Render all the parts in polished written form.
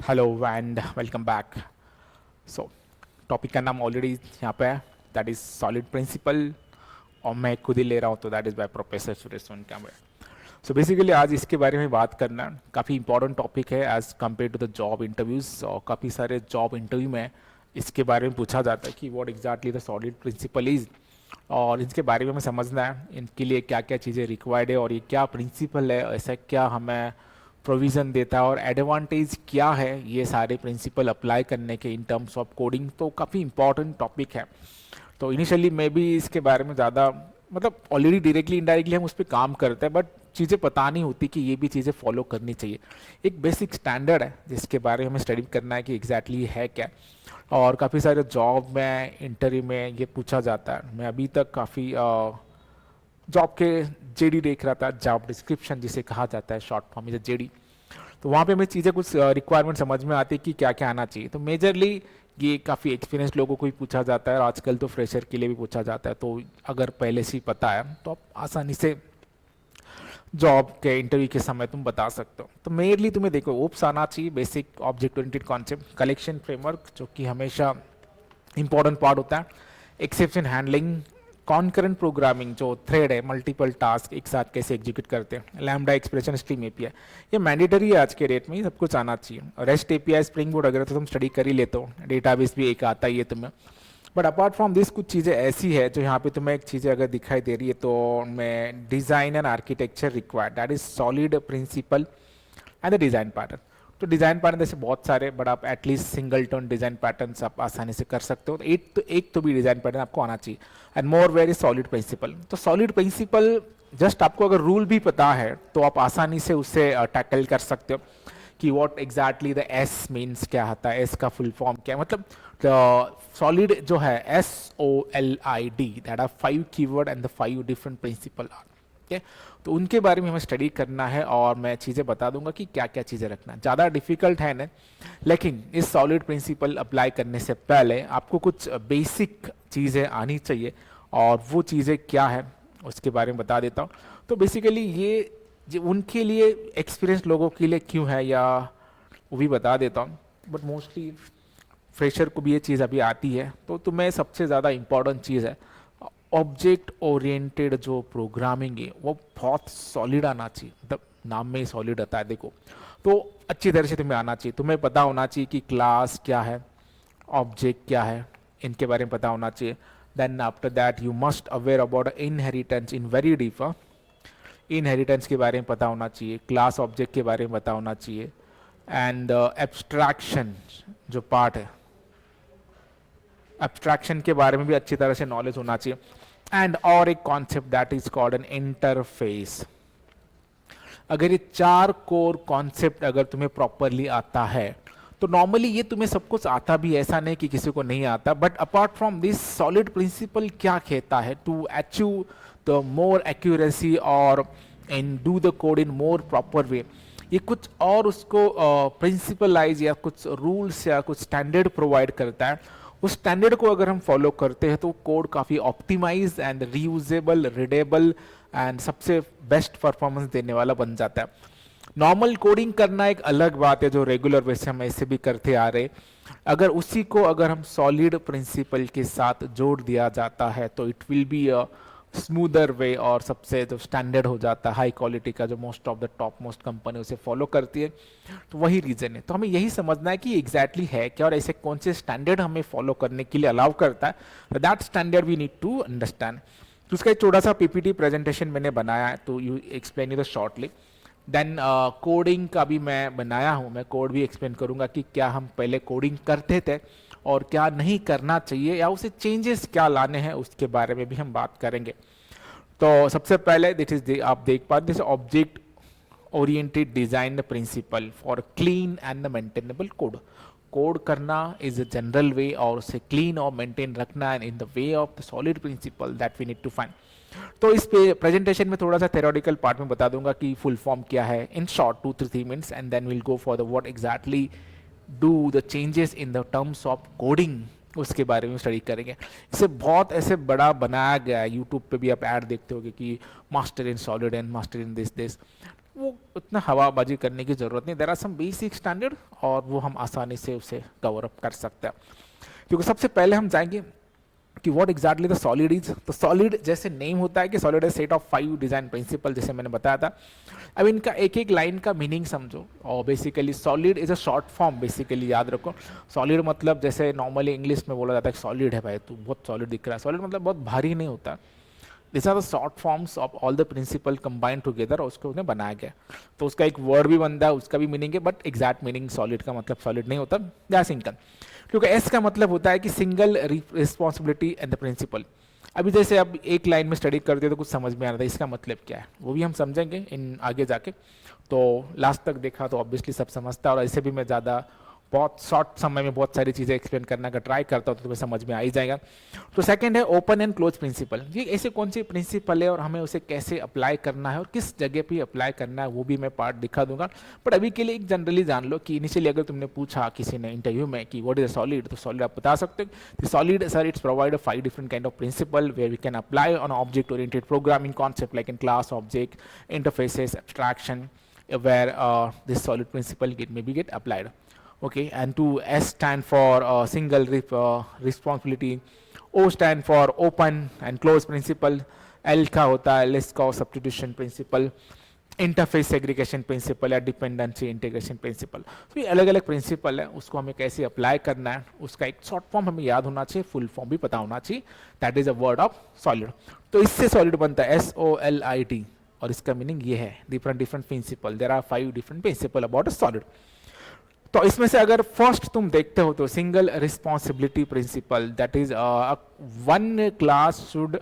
Hello and welcome back. So topic का नाम already यहाँ पे है, दैट इज सॉलिड प्रिंसिपल, और मैं खुद ही ले रहा हूँ, तो that is by professor Suresh Sonkamble. So basically आज इसके बारे में बात करना काफ़ी इंपॉर्टेंट टॉपिक है as compared to the job interviews. और काफ़ी सारे जॉब इंटरव्यू में इसके बारे में पूछा जाता है कि what exactly the solid principle is, और इसके बारे में हमें समझना है इनके लिए क्या क्या चीज़ें रिक्वायर्ड है, और ये क्या प्रिंसिपल है, ऐसा क्या हमें प्रोविज़न देता है, और एडवांटेज क्या है ये सारे प्रिंसिपल अप्लाई करने के इन टर्म्स ऑफ कोडिंग। तो काफ़ी इंपॉर्टेंट टॉपिक है। तो इनिशियली मैं भी इसके बारे में ज़्यादा, मतलब ऑलरेडी डायरेक्टली इनडायरेक्टली हम उस पर काम करते हैं, बट चीज़ें पता नहीं होती कि ये भी चीज़ें फॉलो करनी चाहिए। एक बेसिक स्टैंडर्ड है जिसके बारे में हमें स्टडी करना है कि एग्जैक्टली है क्या। और काफ़ी सारे जॉब में इंटरव्यू में ये पूछा जाता है। मैं अभी तक काफ़ी जॉब के जेडी देख रहा था, जॉब डिस्क्रिप्शन जिसे कहा जाता है, शॉर्ट फॉर्म इज जेडी। तो वहाँ पे हमें चीज़ें कुछ रिक्वायरमेंट समझ में आती है कि क्या क्या आना चाहिए। तो मेजरली ये काफ़ी एक्सपीरियंस लोगों को भी पूछा जाता है, और आजकल तो फ्रेशर के लिए भी पूछा जाता है। तो अगर पहले से ही पता है तो आप आसानी से जॉब के इंटरव्यू के समय तुम बता सकते हो। तो मेनली तुम्हें देखो ओप्स आना चाहिए, basic object oriented concept, collection framework जो कि हमेशा इंपॉर्टेंट पार्ट होता है, एक्सेप्शन हैंडलिंग, कॉन्करेंट प्रोग्रामिंग जो थ्रेड है, मल्टीपल टास्क एक साथ कैसे एग्जीक्यूट करते हैं, लैम्डा एक्सप्रेशन स्ट्रीम एपीआई, ये मैंडेटरी है आज के डेट में, ये सब कुछ आना चाहिए। रेस्ट एपीआई, स्प्रिंग बोर्ड वगैरह तो तुम स्टडी कर ही लेते हो, डेटाबेस भी एक आता ही है तुम्हें। बट अपार्ट फ्रॉम दिस कुछ चीज़ें ऐसी है जो यहाँ पे तुम्हें एक चीज़ें अगर दिखाई दे रही है, तो मैं design and architecture required, that is solid principle and the design pattern. तो डिज़ाइन पैटर्न जैसे बहुत सारे, बट आप at least singleton design patterns आप आसानी से कर सकते हो। तो एक तो भी डिज़ाइन पैटर्न आपको आना चाहिए। And more very solid principle. तो सॉलिड प्रिंसिपल जस्ट आपको अगर रूल भी पता है तो आप आसानी से उससे टैकल कर सकते हो कि what exactly the S means क्या होता है, एस का फुल फॉर्म क्या है। मतलब सॉलिड जो है SOLID, that are 5 keyword and the 5 different principle are. ठीक है, तो उनके बारे में हमें स्टडी करना है, और मैं चीज़ें बता दूंगा कि क्या क्या चीज़ें रखना। ज़्यादा डिफिकल्ट है ना, लेकिन इस सॉलिड प्रिंसिपल अप्लाई करने से पहले आपको कुछ बेसिक चीज़ें आनी चाहिए, और वो चीज़ें क्या है उसके बारे में बता देता हूँ। तो बेसिकली ये जो उनके लिए एक्सपीरियंस लोगों के लिए क्यों है, या वो भी बता देता हूँ। बट मोस्टली फ्रेशर को भी ये चीज़ अभी आती है। तो तुम्हें सबसे ज़्यादा इंपॉर्टेंट चीज़ है ऑब्जेक्ट ओरिएंटेड जो प्रोग्रामिंग है वो बहुत सॉलिड आना चाहिए। मतलब नाम में ही सॉलिड आता है, देखो। तो अच्छी तरह से तुम्हें आना चाहिए, तुम्हें पता होना चाहिए कि क्लास क्या है, ऑब्जेक्ट क्या है, इनके बारे में पता होना चाहिए। Then after that you must aware about inheritance in very deep. Inheritance के बारे में पता होना चाहिए, क्लास ऑब्जेक्ट के बारे में पता होना चाहिए, एंड एब्स्ट्रैक्शन जो पार्ट है, एब्स्ट्रैक्शन के बारे में भी अच्छी तरह से नॉलेज होना चाहिए। एंड और एक concept that is called an interface. अगर ये 4 कोर कॉन्सेप्ट अगर तुम्हें प्रॉपरली आता है, तो नॉर्मली ये तुम्हें सब कुछ आता भी, ऐसा नहीं कि किसी को नहीं आता। But apart from this solid principle क्या कहता है to achieve the more accuracy और in do the code in more proper way, ये कुछ और उसको प्रिंसिपलाइज या कुछ रूल्स या कुछ स्टैंडर्ड प्रोवाइड करता है। उस स्टैंडर्ड को अगर हम फॉलो करते हैं तो कोड काफ़ी optimise and reusable, readable and सबसे बेस्ट परफॉर्मेंस देने वाला बन जाता है। नॉर्मल कोडिंग करना एक अलग बात है जो रेगुलर वैसे हम ऐसे भी करते आ रहे, अगर उसी को अगर हम सॉलिड प्रिंसिपल के साथ जोड़ दिया जाता है तो it will be a smoother way, और सबसे जो स्टैंडर्ड हो जाता है हाई क्वालिटी का, जो most of the top most company उसे फॉलो करती है। तो वही रीजन है। तो हमें यही समझना है कि एग्जैक्टली है क्या, और ऐसे कौन से स्टैंडर्ड हमें फॉलो करने के लिए अलाउ करता है। That standard we need to understand. तो उसका एक छोटा सा PPT प्रेजेंटेशन मैंने बनाया है, तो you explain it shortly. Then coding का भी मैं बनाया हूँ, मैं कोड भी एक्सप्लेन करूँगा कि क्या हम पहले कोडिंग करते थे और क्या नहीं करना चाहिए, या उसे चेंजेस क्या लाने हैं उसके बारे में भी हम बात करेंगे। तो सबसे पहले दिस इज आप देख पा this object oriented design principle for clean and the maintainable code. Code करना इज अ जनरल वे, और उसे क्लीन और मेंटेन रखना in the way of the solid principle that we need to find. तो इस पे प्रेजेंटेशन में थोड़ा सा थेरोटिकल पार्ट में बता दूंगा कि फुल फॉर्म क्या है in short 2-3 minutes, and then will go for the what exactly do the changes in the terms of coding उसके बारे में स्टडी करेंगे। इसे बहुत ऐसे बड़ा बनाया गया है, यूट्यूब पे भी आप ऐड देखते होगे कि master in solid and master in this, वो उतना हवाबाजी करने की ज़रूरत नहीं। There are some basic standard और वो हम आसानी से उसे कवर अप कर सकते हैं। क्योंकि सबसे पहले हम जाएंगे कि what exactly the solid is. तो सॉलिड जैसे नेम होता है कि solid is set of 5 design principle, जैसे मैंने बताया था। अब इनका एक एक लाइन का मीनिंग समझो। और basically solid is a short form, basically याद रखो। सॉलिड मतलब जैसे नॉर्मली इंग्लिश में बोला जाता है सॉलिड है भाई तू बहुत सॉलिड दिख रहा है, सॉलिड मतलब बहुत भारी नहीं होता। This are the short forms of all the principle combine together, और उसको उन्हें बनाया गया। तो उसका एक वर्ड भी बनता है, उसका भी मीनिंग है, बट एग्जैक्ट मीनिंग सॉलिड का मतलब सॉलिड नहीं होता, या सिंगल। क्योंकि एस का मतलब होता है कि single responsibility and the principle. अभी जैसे अब एक लाइन में स्टडी करते तो कुछ समझ में आ रहा था इसका मतलब क्या है, वो भी हम समझेंगे इन आगे जाके। तो लास्ट तक देखा तो ऑब्वियसली सब समझता है, और ऐसे भी मैं ज़्यादा बहुत शॉर्ट समय में बहुत सारी चीज़ें एक्सप्लेन करने का ट्राई करता हूँ तो तुम्हें समझ में आ ही जाएगा। तो सेकंड है ओपन एंड क्लोज प्रिंसिपल। ये ऐसे कौन सी प्रिंसिपल है और हमें उसे कैसे अप्लाई करना है और किस जगह पे अप्लाई करना है, वो भी मैं पार्ट दिखा दूंगा। बट अभी के लिए एक जनरली जान लो कि इनिशियली अगर तुमने पूछा किसी ने इंटरव्यू में कि व्हाट इज अ सॉलिड, तो सॉलिड आप बता सकते हो solid sir it's provide 5 different kind of principle where we can apply on object oriented programming concept like in class, object, interfaces, abstraction, where this solid principle may be get applied. Okay, and to S stand for single responsibility, O stand for open and close principle, L का होता है list का substitution principle, interface segregation principle या dependency integration principle. तो ये अलग अलग principal है, उसको हमें कैसे अप्लाई करना है, उसका एक शॉर्ट फॉर्म हमें याद होना चाहिए, फुल फॉर्म भी पता होना चाहिए। That is a word of solid. तो इससे सॉलिड बनता है SOLID, और इसका मीनिंग ये है different different principle. There are 5 different principle about a solid. तो इसमें से अगर फर्स्ट तुम देखते हो तो single responsibility principle, that is one class should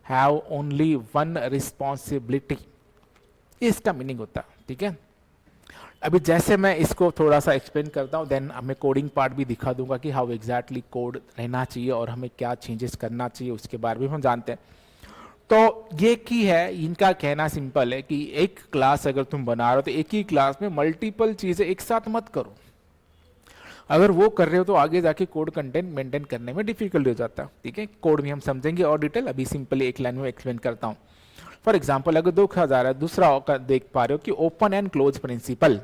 have only one responsibility, इसका मीनिंग होता है। ठीक है, अभी जैसे मैं इसको थोड़ा सा एक्सप्लेन करता हूँ, देन हमें कोडिंग पार्ट भी दिखा दूंगा कि हाउ एग्जैक्टली कोड रहना चाहिए और हमें क्या चेंजेस करना चाहिए, उसके बारे में हम जानते हैं। तो ये की है, इनका कहना सिंपल है कि एक क्लास अगर तुम बना रहे हो तो एक ही क्लास में मल्टीपल चीजें एक साथ मत करो। अगर वो कर रहे हो तो आगे जाके कोड कंटेंट मेंटेन करने में डिफिकल्ट हो जाता है। ठीक है, कोड भी हम समझेंगे और डिटेल, अभी सिंपली एक लाइन में एक्सप्लेन करता हूँ। फॉर एग्जाम्पल अगर 2000 है, दूसरा देख पा रहे हो कि open and close principle.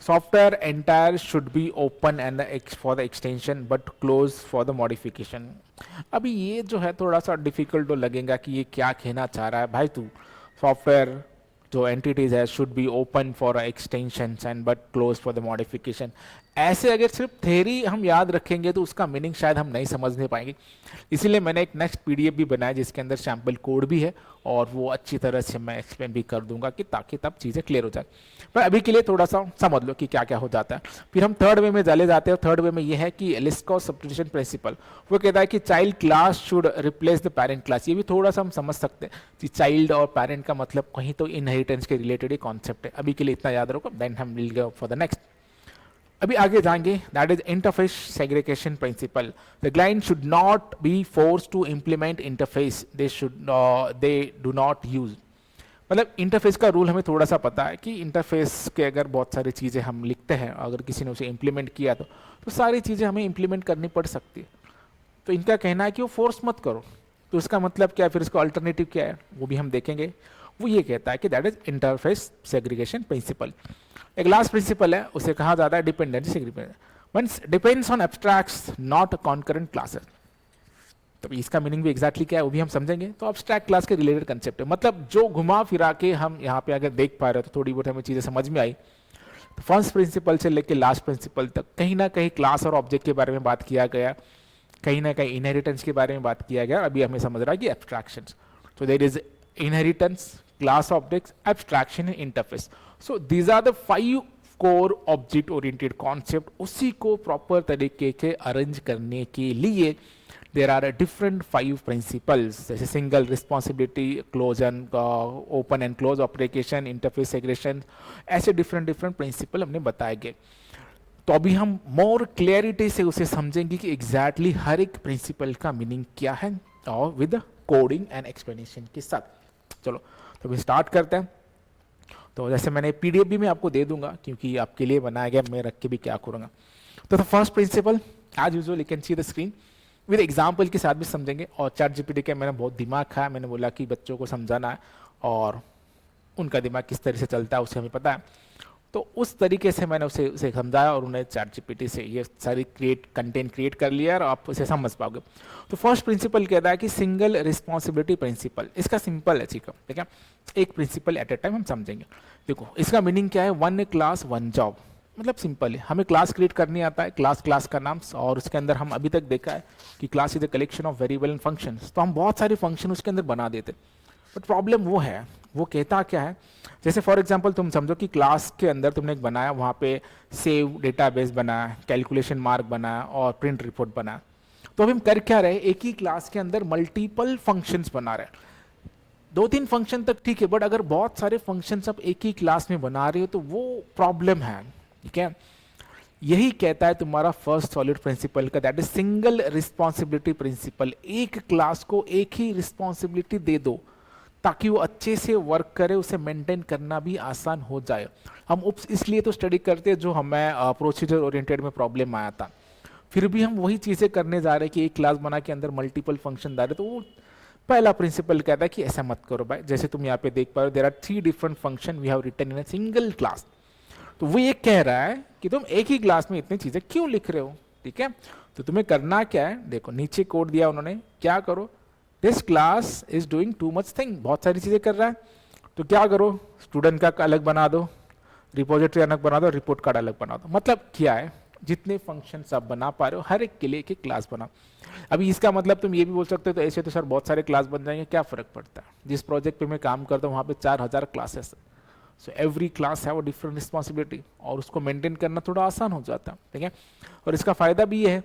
Software entire should be open and for the extension but close for the modification. अभी ये जो है थोड़ा सा डिफिकल्ट तो लगेगा कि ये क्या कहना चाह रहा है भाई तू। सॉफ्टवेयर जो एंटिटीज है should be open for extension and but close for the modification. ऐसे अगर सिर्फ थ्योरी हम याद रखेंगे तो उसका मीनिंग शायद हम नहीं समझने पाएंगे। इसीलिए मैंने एक नेक्स्ट पीडीएफ भी बनाया जिसके अंदर सैम्पल कोड भी है, और वो अच्छी तरह से मैं एक्सप्लेन भी कर दूंगा कि ताकि तब चीज़ें क्लियर हो जाए। पर अभी के लिए थोड़ा सा समझ लो कि क्या क्या हो जाता है। फिर हम थर्ड वे में चले जाते हैं। थर्ड वे में ये है कि लिस्को सब्स्टिट्यूशन प्रिंसिपल, वो कहता है कि child class should replace the parent class. ये भी थोड़ा सा हम समझ सकते हैं कि चाइल्ड और पेरेंट का मतलब कहीं तो इनहेरिटेंस के रिलेटेड ही कॉन्सेप्ट है। अभी के लिए इतना याद रखो, देन हम will go for the next. अभी आगे जाएंगे, that is interface segregation principle. The client should not be force to implement interface, they do not use. मतलब इंटरफेस का रूल हमें थोड़ा सा पता है कि इंटरफेस के अगर बहुत सारी चीज़ें हम लिखते हैं, अगर किसी ने उसे इम्प्लीमेंट किया तो सारी चीज़ें हमें इम्प्लीमेंट करनी पड़ सकती है। तो इनका कहना है कि वो फोर्स मत करो। तो इसका मतलब क्या है, फिर इसका अल्टरनेटिव क्या है, वो भी हम देखेंगे। वो ये कहता है कि that is interface segregation principle. एक लास्ट प्रिंसिपल है, उसे कहा जाता है dependency segregation. Once depends on abstracts not concurrent classes. तो इसका मीनिंग भी एग्जैक्टली क्या है वो भी हम समझेंगे। तो एब्स्ट्रैक्ट क्लास के रिलेटेड कंसेप्ट है, मतलब जो घुमा फिरा के हम यहाँ पे अगर देख पा रहे हो तो थोड़ी बहुत हमें चीजें समझ में आई। तो फर्स्ट प्रिंसिपल से लेकर लास्ट प्रिंसिपल तक कहीं ना कहीं क्लास और ऑब्जेक्ट के बारे में बात किया गया, कहीं ना कहीं इनहेरिटेंस के बारे में बात किया गया। अभी हमें समझ रहा है कि एब्स्ट्रैक्शंस, तो there is inheritance, class objects, abstraction, interface. So these are the 5 core object oriented concept. उसी को प्रॉपर तरीके से अरेंज करने के लिए there are different 5 principles, जैसे single responsibility, close and open and close application, interface segregation, ऐसे different different principal हमने बताए गए। तो अभी हम मोर क्लियरिटी से उसे समझेंगे कि एग्जैक्टली हर एक प्रिंसिपल का मीनिंग क्या है, और विद कोडिंग एंड एक्सप्लेनेशन के साथ। चलो तो अभी स्टार्ट करते हैं। तो जैसे मैंने पीडीएफ भी मैं आपको दे दूंगा क्योंकि आपके लिए बनाया गया, मैं रख के भी क्या करूँगा। तो first principle as usual you can see the screen with example के साथ भी समझेंगे। और चैट जीपीटी का मैंने बहुत दिमाग खाया, मैंने बोला कि बच्चों को समझाना है और उनका दिमाग किस तरह से चलता है उसे हमें पता है, तो उस तरीके से मैंने उसे समझाया और उन्हें चैट जीपीटी से ये सारी कंटेंट क्रिएट कर लिया और आप उसे समझ पाओगे। तो फर्स्ट प्रिंसिपल कहता है कि सिंगल रिस्पॉन्सिबिलिटी प्रिंसिपल, इसका सिंपल है, ठीक है, एक प्रिंसिपल एट ए टाइम हम समझेंगे। देखो इसका मीनिंग क्या है, वन क्लास वन जॉब, मतलब सिंपल है, हमें क्लास क्रिएट करनी आता है, क्लास का नाम, और उसके अंदर हम अभी तक देखा है कि class is a collection of variable and functions, तो हम बहुत सारे फंक्शन उसके अंदर बना देते। बट प्रॉब्लम वो है, वो कहता क्या है, जैसे फॉर एग्जांपल तुम समझो कि क्लास के अंदर तुमने एक बनाया, वहाँ पे सेव डेटाबेस बनाया, कैलकुलेशन मार्क बनाया और प्रिंट रिपोर्ट बनाया। तो अभी हम कर क्या रहे, एक ही क्लास के अंदर मल्टीपल फंक्शंस बना रहे हैं। 2-3 फंक्शन तक ठीक है, बट अगर बहुत सारे फंक्शंस आप एक ही क्लास में बना रहे हो तो वो प्रॉब्लम है, ठीक है। यही कहता है तुम्हारा फर्स्ट सॉलिड प्रिंसिपल का, that is single responsibility principle. एक क्लास को एक ही रिस्पॉन्सिबिलिटी दे दो ताकि वो अच्छे से वर्क करे, उसे मेंटेन करना भी आसान हो जाए। हम इसलिए तो स्टडी करते हैं जो हमें प्रोसीजर ओरिएंटेड में प्रॉब्लम आया था, फिर भी हम वही चीज़ें करने जा रहे हैं कि एक क्लास बना के अंदर मल्टीपल फंक्शन डाल रहे। तो वो पहला प्रिंसिपल कहता है कि ऐसा मत करो भाई। जैसे तुम यहाँ पे देख पा रहे हो, there are 3 different function we have written in a single class. तो वो ये कह रहा है कि तुम एक ही क्लास में इतनी चीज़ें क्यों लिख रहे हो, ठीक है। तो तुम्हें करना क्या है, देखो नीचे कोड दिया उन्होंने, क्या करो, this class is doing too much thing, बहुत सारी चीजें कर रहा है, तो क्या करो, स्टूडेंट का अलग बना दो, रिपोजिटरी अलग बना दो, रिपोर्ट कार्ड अलग बना दो। मतलब क्या है, जितने फंक्शन आप बना पा रहे हो हर एक के लिए एक क्लास बना। अभी इसका मतलब तुम ये भी बोल सकते हो तो ऐसे तो सर बहुत सारे क्लास बन जाएंगे, क्या फर्क पड़ता है, जिस प्रोजेक्ट पे मैं काम करता हूँ वहाँ पे 4000 classes, so every class have a different responsibility और उसको मेंटेन करना थोड़ा आसान हो जाता है, ठीक है। और इसका फायदा भी ये है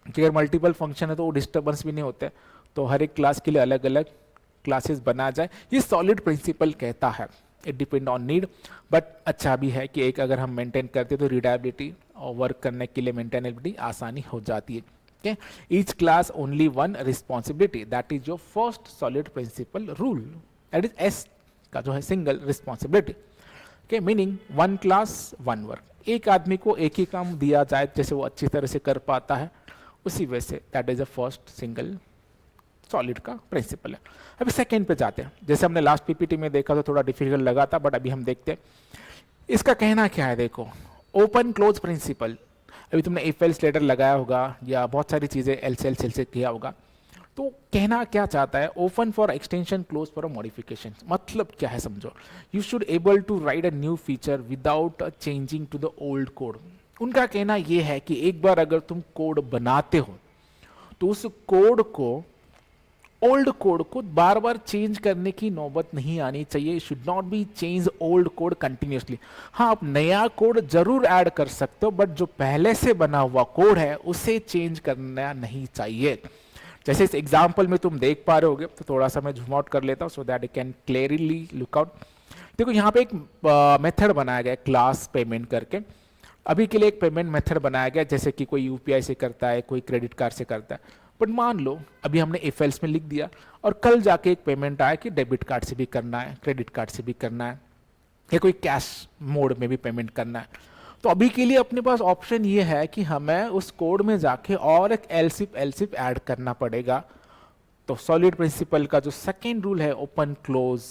कि अगर मल्टीपल फंक्शन है तो वो डिस्टर्बेंस भी नहीं होते, तो हर एक क्लास के लिए अलग अलग क्लासेस बना जाए, ये सॉलिड प्रिंसिपल कहता है। It depend on need, but अच्छा भी है कि एक अगर हम मेंटेन करते तो रिलायबिलिटी और वर्क करने के लिए मेंटेनेबिलिटी आसानी हो जाती है, okay? Each class only one responsibility, that is your first solid principle rule, that is S का जो है single responsibility, okay? Meaning one class one work, एक आदमी को एक ही काम दिया जाए जैसे वो अच्छी तरह से कर पाता है उसी वजह से that is the first single solid का प्रिंसिपल है। अभी सेकेंड पे जाते हैं, जैसे हमने लास्ट पीपीटी में देखा तो थोड़ा डिफिकल्ट लगा था, बट अभी हम देखते हैं इसका कहना क्या है। देखो ओपन क्लोज प्रिंसिपल, अभी तुमने इफ एल्स लेटर लगाया होगा या बहुत सारी चीजें एल्स से किया होगा, तो कहना क्या चाहता है, open for extension close for modification. मतलब क्या है समझो, you should able to write a new feature without changing to the old code. उनका कहना यह है कि एक बार अगर तुम कोड बनाते हो तो उस कोड को, ओल्ड कोड को बार बार चेंज करने की नौबत नहीं आनी चाहिए। Should not B change old code continuously. हाँ, आप नया कोड जरूर ऐड कर सकते हो, बट जो पहले से बना हुआ कोड है उसे चेंज करना नहीं चाहिए। जैसे इस एग्जाम्पल में तुम देख पा रहे होगे, तो थोड़ा सा मैं जूम आउट कर लेता हूँ so that you can clearly look out. देखो यहाँ पे एक मेथड बनाया गया क्लास पेमेंट करके, अभी के लिए एक पेमेंट मेथड बनाया गया, जैसे कि कोई यूपीआई से करता है, कोई क्रेडिट कार्ड से करता है। बट मान लो अभी हमने इफ एल्स में लिख दिया और कल जाके एक पेमेंट आया कि डेबिट कार्ड से भी करना है, क्रेडिट कार्ड से भी करना है, या कोई कैश मोड में भी पेमेंट करना है, तो अभी के लिए अपने पास ऑप्शन ये है कि हमें उस कोड में जाके और एक एल्सिफ ऐड करना पड़ेगा। तो सॉलिड प्रिंसिपल का जो सेकेंड रूल है ओपन क्लोज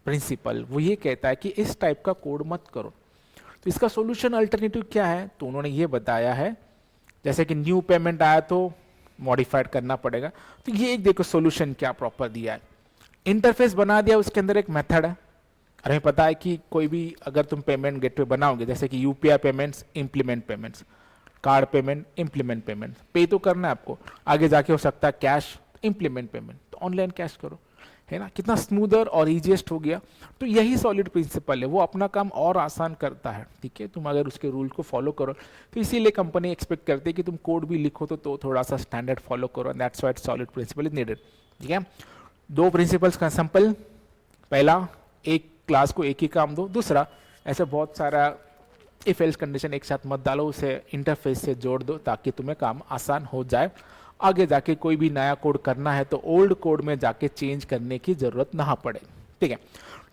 प्रिंसिपल, वो ये कहता है कि इस टाइप का कोड मत करो। तो इसका सोल्यूशन अल्टरनेटिव क्या है, तो उन्होंने ये बताया है, जैसे कि न्यू पेमेंट आया तो मॉडिफाइड करना पड़ेगा। तो ये एक देखो सोल्यूशन क्या प्रॉपर दिया है, इंटरफेस बना दिया, उसके अंदर एक मेथड है। और हमें पता है कि कोई भी अगर तुम पेमेंट गेटवे बनाओगे, जैसे कि UPI payments, implement payments, card payment, implement payment, पे तो करना है आपको, आगे जाके हो सकता है कैश, इंप्लीमेंट पेमेंट, तो ऑनलाइन कैश करो, है ना, कितना स्मूदर और इजीएस्ट हो गया। तो यही सॉलिड प्रिंसिपल है, वो अपना काम और आसान करता है, ठीक है, तुम अगर उसके रूल को फॉलो करो। तो इसीलिए कंपनी एक्सपेक्ट करती है कि तुम कोड भी लिखो तो थोड़ा सा स्टैंडर्ड फॉलो करो, and that's why solid principle is needed, ठीक है। 2 प्रिंसिपल्स का सैंपल, पहला एक क्लास को एक ही काम दो, दूसरा ऐसे बहुत सारा इफ एल्स कंडीशन एक साथ मत डालो, उसे इंटरफेस से जोड़ दो ताकि तुम्हें काम आसान हो जाए। आगे जाके कोई भी नया कोड करना है तो ओल्ड कोड में जाके चेंज करने की जरूरत ना पड़े, ठीक है।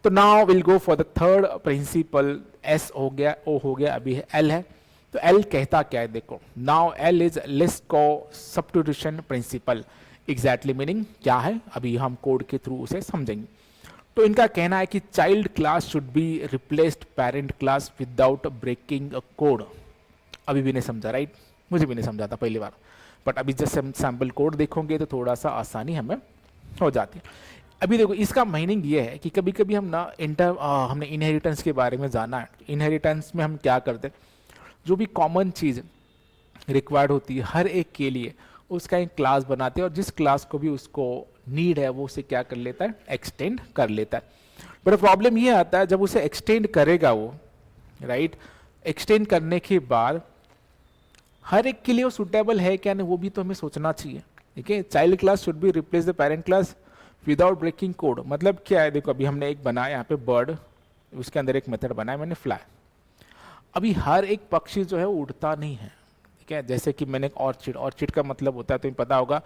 तो now will go for the third principal, S हो गया, ओ हो गया, अभी एल है, तो एल कहता क्या है देखो, नाउ एल इज लिस्ट को सब्स्टिट्यूशन प्रिंसिपल। एग्जैक्टली मीनिंग क्या है अभी हम कोड के थ्रू उसे समझेंगे। तो इनका कहना है कि child class should be replaced parent class without breaking a code. अभी भी नहीं समझा, राइट? मुझे भी नहीं समझा था पहली बार, बट अभी जैसे हम सैम्पल कोड देखोगे तो थोड़ा सा आसानी हमें हो जाती है। अभी देखो इसका मीनिंग ये है कि कभी कभी हम ना हमने इनहेरिटेंस के बारे में जाना है। इनहेरिटेंस में हम क्या करते हैं, जो भी कॉमन चीज़ रिक्वायर्ड होती है हर एक के लिए उसका एक क्लास बनाते हैं, और जिस क्लास को भी उसको नीड है वो उसे क्या कर लेता है, एक्सटेंड कर लेता है। बट प्रॉब्लम ये आता है जब उसे एक्सटेंड करेगा वो, राइट, एक्सटेंड करने के बाद हर एक के लिए वो सुटेबल है क्या नहीं वो भी तो हमें सोचना चाहिए। ठीक है, child class should be replace the parent class without breaking code. मतलब क्या है, देखो अभी हमने एक बनाया यहाँ पे बर्ड, उसके अंदर एक मेथड बनाया मैंने फ्लाई। अभी हर एक पक्षी जो है वो उड़ता नहीं है, ठीक है। जैसे कि मैंने एक ऑर्चिड, ऑर्चिड का मतलब होता है, तुम्हें पता होगा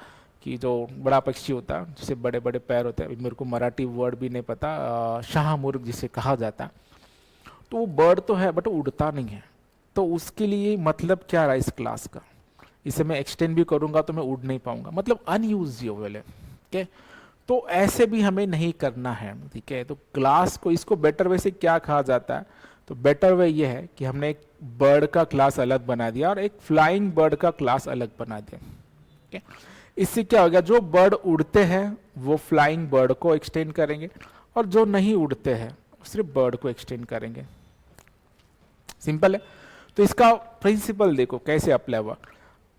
कि जो बड़ा पक्षी होता है जिसे बड़े बड़े पैर होते हैं, अभी मेरे को मराठी वर्ड भी नहीं पता, शाहमुर्ग जिसे कहा जाता है। तो वो बर्ड तो है बट वो उड़ता नहीं है। तो उसके लिए मतलब क्या रहा इस क्लास का, इसे मैं एक्सटेंड भी करूंगा तो मैं उड़ नहीं पाऊंगा, मतलब अनयूजेबल है। ठीक है, तो ऐसे भी हमें नहीं करना है। ठीक है, तो क्लास को, इसको बेटर वे से क्या कहा जाता है, तो बेटर वे ये है कि हमने एक बर्ड का क्लास अलग बना दिया और एक फ्लाइंग बर्ड का क्लास अलग बना दिया। ठीक है, इससे क्या हो गया, जो बर्ड उड़ते हैं वो फ्लाइंग बर्ड को एक्सटेंड करेंगे और जो नहीं उड़ते हैं सिर्फ बर्ड को एक्सटेंड करेंगे। सिंपल है। तो इसका प्रिंसिपल देखो कैसे अप्लाई हुआ।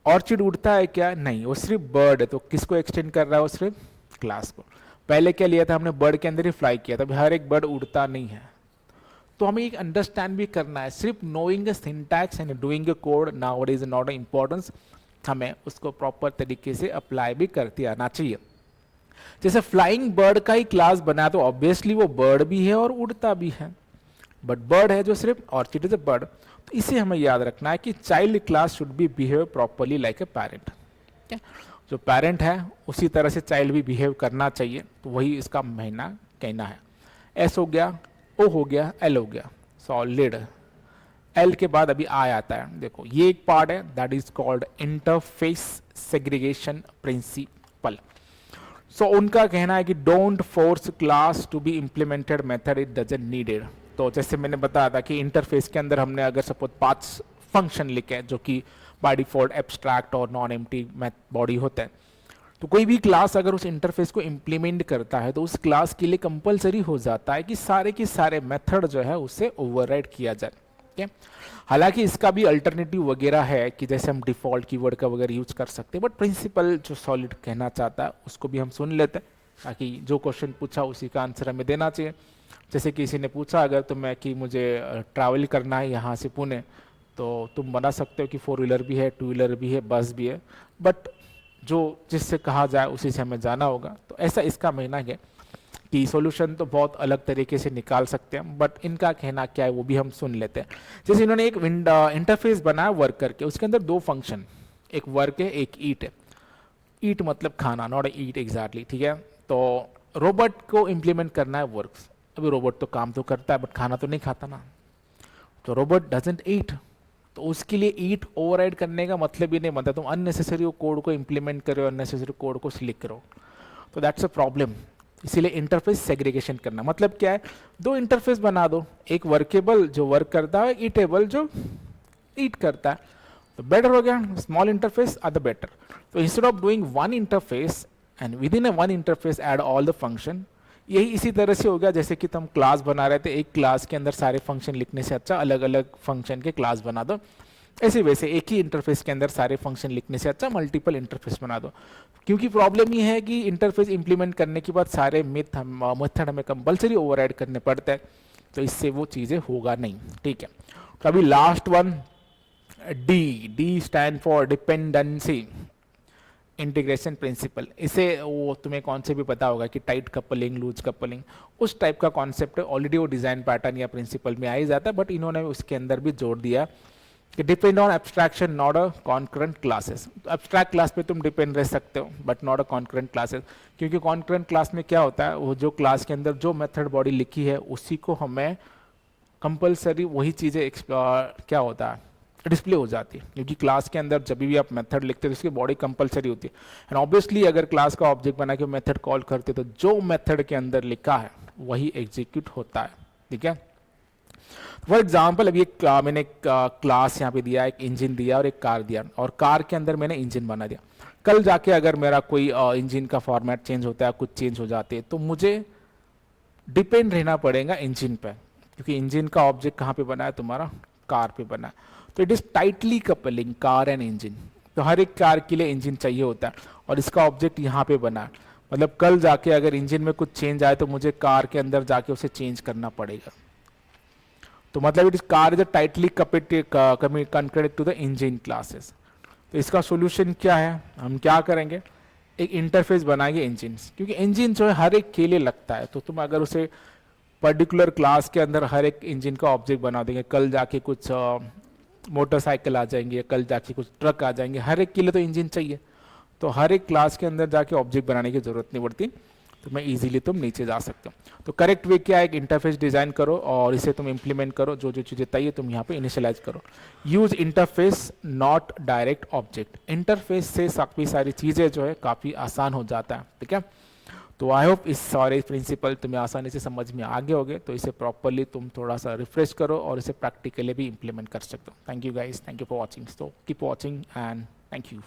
ऑर्चिड उड़ता है क्या, नहीं, वो सिर्फ बर्ड है, तो किसको एक्सटेंड कर रहा है, वो सिर्फ क्लास को। पहले क्या लिया था हमने, बर्ड के अंदर ही फ्लाई किया था, हर एक बर्ड उड़ता नहीं है। तो हमें एक अंडरस्टैंड भी करना है, सिर्फ knowing syntax and doing a code now is not a importance, हमें उसको प्रॉपर तरीके से अप्लाई भी करते आना चाहिए। जैसे फ्लाइंग बर्ड का ही क्लास बना तो ऑब्वियसली वो बर्ड भी है और उड़ता भी है, बट बर्ड है जो सिर्फ, ऑर्चिड इज अ बर्ड। तो इसे हमें याद रखना है कि child class should be behave properly like a parent. जो पेरेंट है उसी तरह से चाइल्ड भी बिहेव करना चाहिए। तो वही इसका महीना कहना है। एस हो गया, ओ हो गया, एल हो गया, सॉलिड। एल के बाद अभी आई आता है। देखो ये एक पार्ट है that is called interface segregation principle. So उनका कहना है कि don't force class to be implemented method it doesn't needed. तो जैसे मैंने बताया था कि इंटरफेस के अंदर हमने अगर सपोज 5 फंक्शन लिखे हैं जो कि बाय डिफॉल्ट एब्स्ट्रैक्ट और नॉन एम्प्टी बॉडी होता है, तो कोई भी क्लास अगर उस इंटरफेस को इम्प्लीमेंट करता है तो उस क्लास के लिए कंपलसरी हो जाता है कि सारे के सारे मेथड जो है उससे ओवरराइड किया जाए। ठीक है, हालांकि इसका भी अल्टरनेटिव वगैरह है कि जैसे हम डिफॉल्ट कीवर्ड का वगैरह यूज कर सकते हैं, बट प्रिंसिपल जो सॉलिड कहना चाहता है उसको भी हम सुन लेते हैं ताकि जो क्वेश्चन पूछा उसी का आंसर हमें देना चाहिए। जैसे किसी ने पूछा अगर तो मैं कि मुझे ट्रैवल करना है यहाँ से पुणे, तो तुम बना सकते हो कि 4 व्हीलर भी है, 2 व्हीलर भी है, बस भी है, बट जो जिससे कहा जाए उसी से हमें जाना होगा। तो ऐसा इसका महीना है कि सॉल्यूशन तो बहुत अलग तरीके से निकाल सकते हैं, बट इनका कहना क्या है वो भी हम सुन लेते हैं। जैसे इन्होंने एक इंटरफेस बनाया वर्क करके, उसके अंदर 2 फंक्शन, एक वर्क है एक ईट है। ईट मतलब खाना, नॉट ईट एग्जैक्टली। ठीक है, तो रोबोट को इम्प्लीमेंट करना है वर्क्स। अभी रोबोट तो काम तो करता है बट खाना तो नहीं खाता ना, तो रोबोट डजंट ईट। तो उसके लिए ईट ओवरराइड करने का मतलब ही नहीं बनता, तुम अननेसेसरी कोड को इंप्लीमेंट करो, अननेसेसरी कोड को सिलेक्ट करो, तो दैट्स अ प्रॉब्लम। इसीलिए इंटरफेस सेग्रीगेशन करना मतलब क्या है, 2 इंटरफेस बना दो, एक वर्केबल जो वर्क करता है, ईटेबल जो ईट करता है, तो बेटर हो गया। Small interface are the better. तो instead of doing 1 interface and within 1 interface add all the function, यही इसी तरह से हो गया जैसे कि तुम क्लास बना रहे थे, एक क्लास के अंदर सारे फंक्शन लिखने से अच्छा अलग अलग फंक्शन के क्लास बना दो। ऐसे वैसे एक ही इंटरफेस के अंदर सारे फंक्शन लिखने से अच्छा मल्टीपल इंटरफेस बना दो। क्योंकि प्रॉब्लम ये है कि इंटरफेस इंप्लीमेंट करने के बाद सारे मेथड हमें कंपलसरी ओवरराइड करने पड़ते हैं, तो इससे वो चीज़ें होगा नहीं। ठीक है, तो अभी last one, D stand for dependency integration principle. इसे वो तुम्हें कौन से भी पता होगा कि टाइट कपलिंग, लूज कपलिंग, उस टाइप का कॉन्सेप्ट है। ऑलरेडी वो डिजाइन पैटर्न या प्रिंसिपल में आ ही जाता है, बट इन्होंने उसके अंदर भी जोड़ दिया कि depend on abstraction not a concurrent classes. Abstract class पे तुम डिपेंड रह सकते हो but not a concurrent classes, क्योंकि कॉन्करेंट क्लास में क्या होता है, वो जो क्लास के अंदर जो मेथड बॉडी लिखी है उसी को हमें कंपलसरी वही चीज़ें क्या होता है डिस्प्ले हो जाती है, क्योंकि क्लास के अंदर जब भी आप मेथड लिखते हो तो उसकी बॉडी कंपलसरी होती है। एंड ऑब्वियसली अगर क्लास का ऑब्जेक्ट बना के मेथड कॉल करते तो जो मेथड के अंदर लिखा है वही एग्जीक्यूट होता है, ठीक है। फॉर एग्जाम्पल अभी मैंने एक क्लास यहाँ पे दिया, एक इंजन दिया और एक कार दिया, और कार के अंदर मैंने इंजन बना दिया। कल जाके अगर मेरा कोई इंजन का फॉर्मेट चेंज होता है, कुछ चेंज हो जाते हैं, तो मुझे डिपेंड रहना पड़ेगा इंजन पे, क्योंकि इंजन का ऑब्जेक्ट कहाँ पे बना है, तुम्हारा कार पे बना है। तो it is tightly coupling car and engine. तो हर एक कार के लिए इंजन चाहिए होता है, और इसका ऑब्जेक्ट यहाँ पे बना है। मतलब कल जाके अगर इंजन में कुछ चेंज आए तो मुझे कार के अंदर जाके उसे चेंज करना पड़ेगा। तो मतलब it is car is tightly connected to the engine classes. तो इसका सोल्यूशन क्या है, हम क्या करेंगे, एक इंटरफेस बनाएंगे इंजन, क्योंकि इंजन जो है हर एक के लिए लगता है। तो तुम अगर उसे पर्टिकुलर क्लास के अंदर हर एक इंजन का ऑब्जेक्ट बना देंगे, कल जाके कुछ मोटरसाइकिल आ जाएंगे, कल जाके कुछ ट्रक आ जाएंगे, हर एक के लिए तो इंजन चाहिए। तो हर एक क्लास के अंदर जाके ऑब्जेक्ट बनाने की जरूरत नहीं पड़ती, तो मैं इजीली तुम नीचे जा सकते हो। तो करेक्ट वे क्या है, एक इंटरफेस डिजाइन करो और इसे तुम इंप्लीमेंट करो, जो जो चीजें चाहिए तुम यहाँ पे इनिशियलाइज करो। Use interface not direct object. Interface से काफी सारी चीजें जो है काफी आसान हो जाता है, ठीक है। तो आई होप इस सारे प्रिंसिपल तुम्हें आसानी से समझ में आ गए होंगे। तो इसे प्रॉपरली तुम थोड़ा सा रिफ्रेश करो और इसे प्रैक्टिकली भी इंप्लीमेंट कर सकते हो। Thank you guys, thank you for watching. So keep watching and thank you.